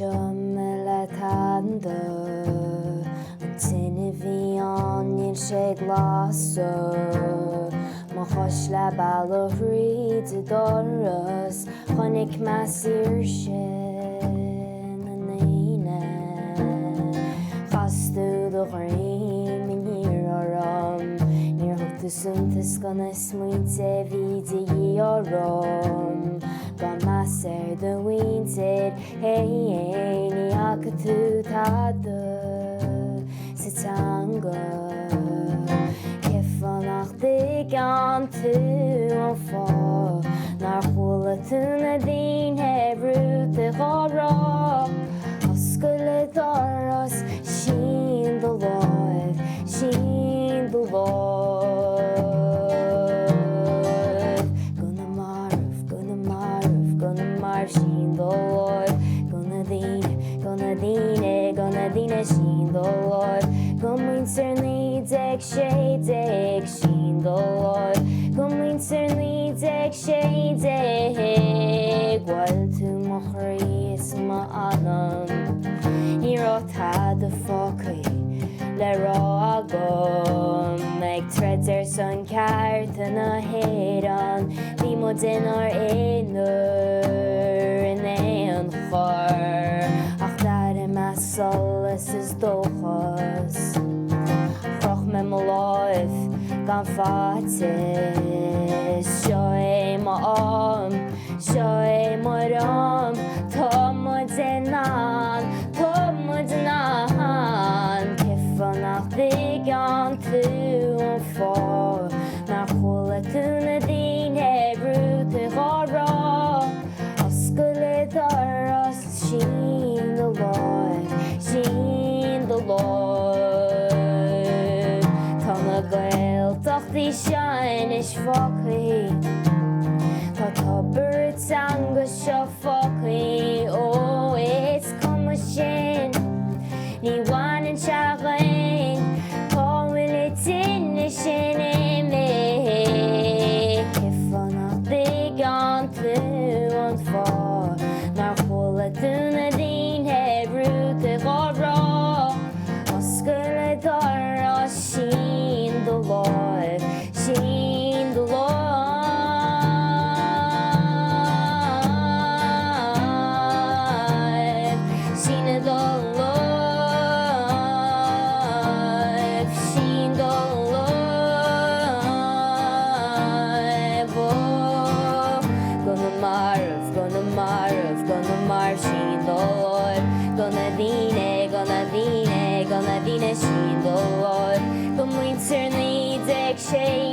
le tanda an tinne bhí an níl sé glasú má chos le bailla hríd a doras chonig measúr sin na naine chasú do ghaim in níor orm níor thugta suntas gona smuointe bhí de dhí orm gan measar do winter ní acha tú tada sa teanga Cifannach dig an tú an fá nar chula tú na dtínhe brúta ghará oscaile doras sin do láimh Gonna marv sin do láimh gonna dtínhe sin do láimh go muintir ní ag sé sin do láimh go muintir ní ag sé bhfuil tú mo chraíos má anam ní rátha do fócaí le rá agam ag treidir san ceart na héireann bhí mo dinar éonúir in éon chóir ach dar me solas is dóchas chroch me mo láimh gan fátis seo é má am seo é mar am tá mo denán Cifannach dig an tú an fá nar chula tú na dtínhe brúta ghará oscaile doras sin do láimh Tá na Gaeltachtaí sein is focaí Tá tobar teanga seo focaí ó is cuma sin ní bhaineann teagain bhfuil i duine sin Cifannach dig an tú an fá nar chula tú na dtínhe brúta ghará oscaile doras sin do láimh Gonna dtínhe sin do láimh go muintir ní ag sé